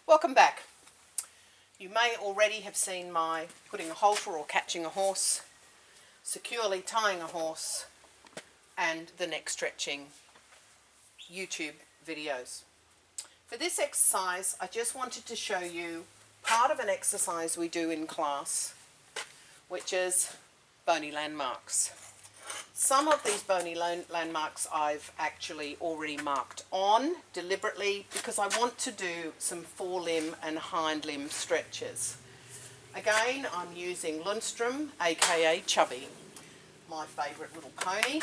Welcome back. You may already have seen my putting a halter or catching a horse, securely tying a horse, and the neck stretching YouTube videos. For this exercise, I just wanted to show you part of an exercise we do in class, which is bony landmarks. Some of these bony landmarks I've actually already marked on deliberately because I want to do some forelimb and hind limb stretches. Again, I'm using Lundstrom, aka Chubby, my favourite little pony.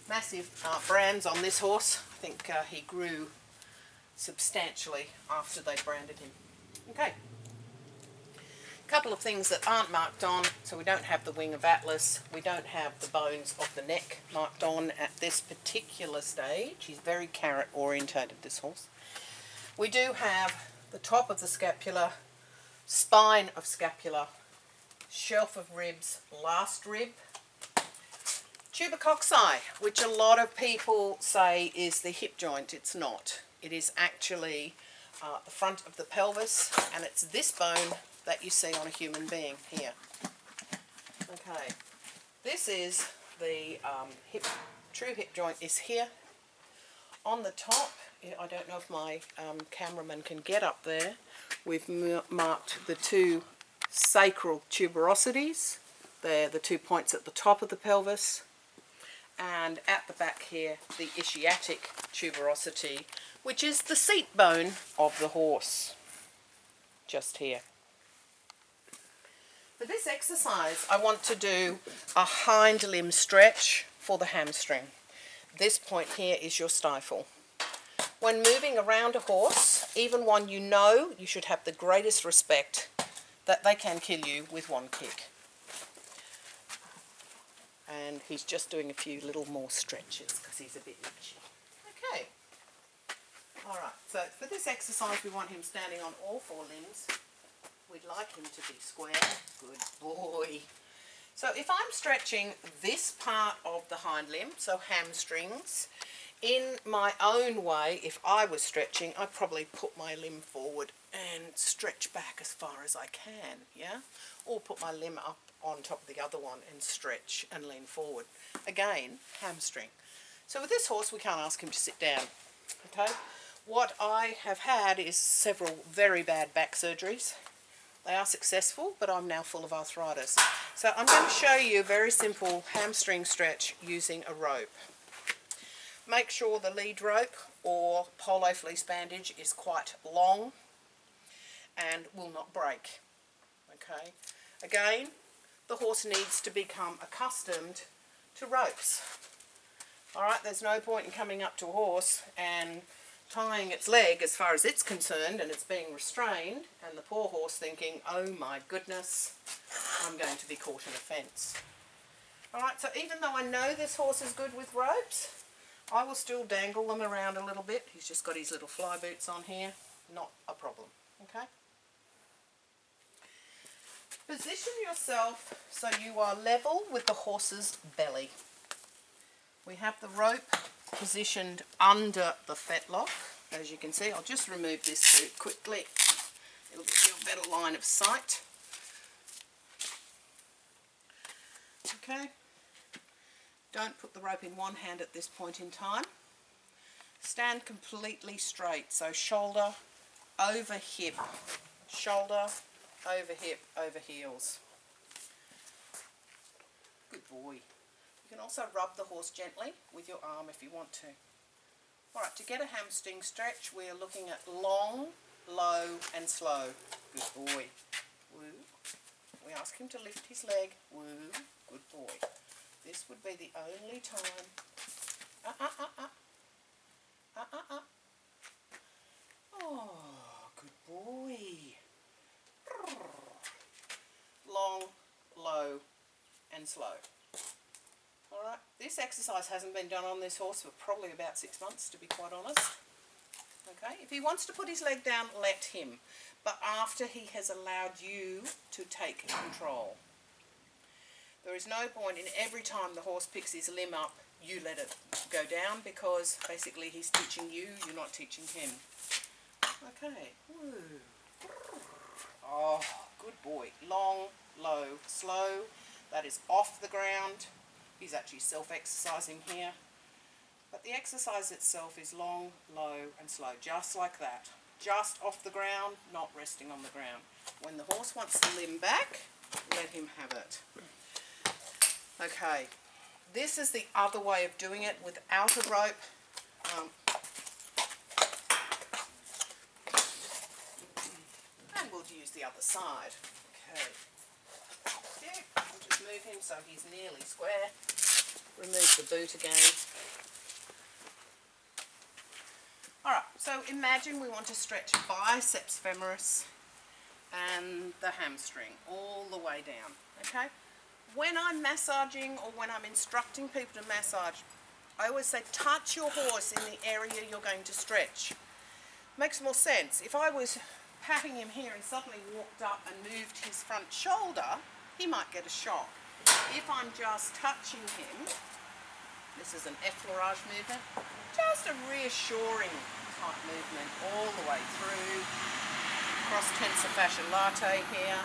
Massive brands on this horse. I think he grew substantially after they branded him. Okay. Couple of things that aren't marked on, so we don't have the wing of Atlas, we don't have the bones of the neck marked on at this particular stage. He's very carrot orientated, this horse. We do have the top of the scapula, spine of scapula, shelf of ribs, last rib, tubercocci, which a lot of people say is the hip joint. It's not. It is actually the front of the pelvis, and it's this bone that you see on a human being here. Okay, this is the true hip joint is here. On the top, I don't know if my cameraman can get up there, we've marked the two sacral tuberosities. They're the 2 points at the top of the pelvis. And at the back here, the ischiatic tuberosity, which is the seat bone of the horse, just here. For this exercise, I want to do a hind limb stretch for the hamstring. This point here is your stifle. When moving around a horse, even one you know, you should have the greatest respect that they can kill you with one kick. And he's just doing a few little more stretches because he's a bit itchy. Okay. Alright, so for this exercise we want him standing on all four limbs. We'd like him to be square. Good boy. So if I'm stretching this part of the hind limb, so hamstrings, in my own way, if I was stretching, I'd probably put my limb forward and stretch back as far as I can, yeah? Or put my limb up on top of the other one and stretch and lean forward. Again, hamstring. So with this horse, we can't ask him to sit down, okay? What I have had is several very bad back surgeries. They are successful, but I'm now full of arthritis. So I'm going to show you a very simple hamstring stretch using a rope. Make sure the lead rope or polo fleece bandage is quite long and will not break. Okay. Again, the horse needs to become accustomed to ropes. Alright, there's no point in coming up to a horse and tying its leg as far as it's concerned and it's being restrained, and the poor horse thinking, oh my goodness, I'm going to be caught in a fence. Alright, so even though I know this horse is good with ropes, I will still dangle them around a little bit. He's just got his little fly boots on here, not a problem, okay? Position yourself so you are level with the horse's belly. We have the rope positioned under the fetlock, as you can see. I'll just remove this boot quickly. It'll give you a better line of sight. Okay. Don't put the rope in one hand at this point in time. Stand completely straight, so shoulder over hip, shoulder over hip, over heels. Good boy. You can also rub the horse gently with your arm if you want to. Alright, to get a hamstring stretch, we are looking at long, low and slow. Good boy. Woo. We ask him to lift his leg. Woo. Good boy. This would be the only time. Oh, good boy. Long, low and slow. Alright, this exercise hasn't been done on this horse for probably about 6 months, to be quite honest. Okay, if he wants to put his leg down, let him. But after he has allowed you to take control. There is no point in every time the horse picks his limb up, you let it go down, because basically he's teaching you, you're not teaching him. Okay. Woo. Oh, good boy. Long, low, slow. That is off the ground. He's actually self-exercising here. But the exercise itself is long, low and slow, just like that. Just off the ground, not resting on the ground. When the horse wants the limb back, let him have it. Okay, this is the other way of doing it without a rope. And we'll use the other side. Okay. Yeah, I'll just move him so he's nearly square. Remove the boot again. Alright, so imagine we want to stretch biceps femoris and the hamstring all the way down, okay? When I'm massaging or when I'm instructing people to massage, I always say touch your horse in the area you're going to stretch. Makes more sense. If I was patting him here and suddenly walked up and moved his front shoulder, he might get a shock. If I'm just touching him, this is an effleurage movement, just a reassuring type movement all the way through, cross tensor fascia latae here,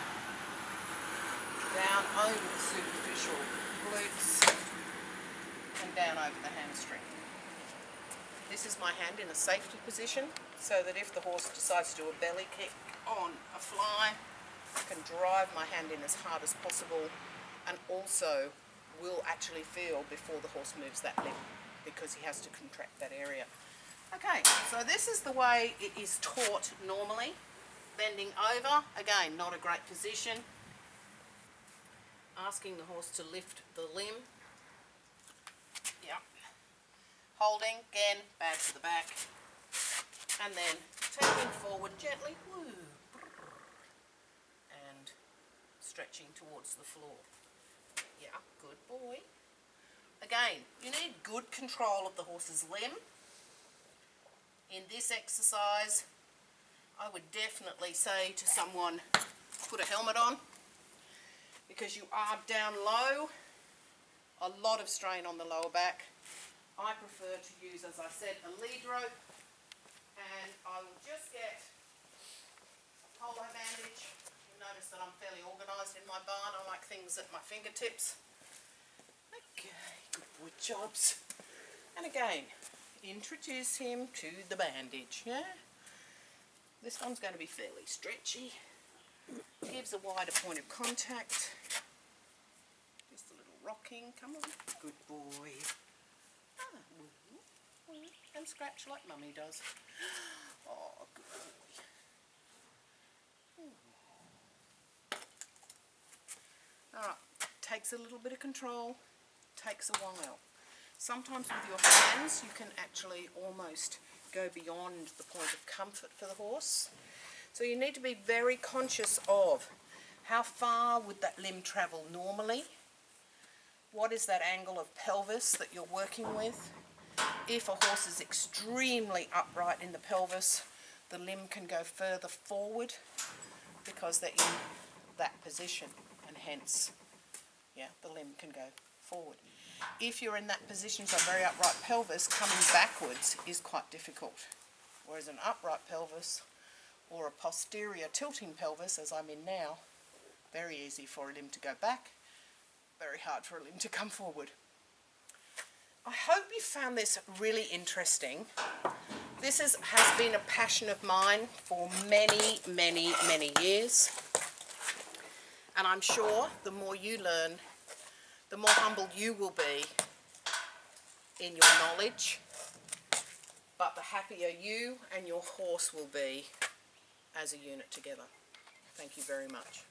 down over the superficial glutes and down over the hamstring. This is my hand in a safety position so that if the horse decides to do a belly kick on a fly, I can drive my hand in as hard as possible and also will actually feel before the horse moves that limb because he has to contract that area. Okay, so this is the way it is taught normally. Bending over, again, not a great position. Asking the horse to lift the limb. Yep. Holding, again, bad to the back. And then taking forward gently. Woo, and stretching towards the floor. Yeah, good boy. Again, you need good control of the horse's limb. In this exercise, I would definitely say to someone, put a helmet on, because you are down low, a lot of strain on the lower back. I prefer to use, as I said, a lead rope, and I will just get a polo bandage. You'll notice that I'm fairly organised in my barn. I like things at my fingertips. Okay, good boy jobs. And again, introduce him to the bandage, yeah? This one's going to be fairly stretchy. Gives a wider point of contact. Just a little rocking, come on. Good boy. Ah, woo, woo, and scratch like Mummy does. Oh, good boy. Alright, takes a little bit of control, takes a while. Sometimes with your hands you can actually almost go beyond the point of comfort for the horse. So you need to be very conscious of how far would that limb travel normally. What is that angle of pelvis that you're working with? If a horse is extremely upright in the pelvis, the limb can go further forward because they're in that position, and hence, yeah, the limb can go forward. If you're in that position, so a very upright pelvis, coming backwards is quite difficult. Whereas an upright pelvis or a posterior tilting pelvis, as I'm in now, very easy for a limb to go back, very hard for a limb to come forward. I hope you found this really interesting. This has been a passion of mine for many, many, many years. And I'm sure the more you learn, the more humble you will be in your knowledge, but the happier you and your horse will be as a unit together. Thank you very much.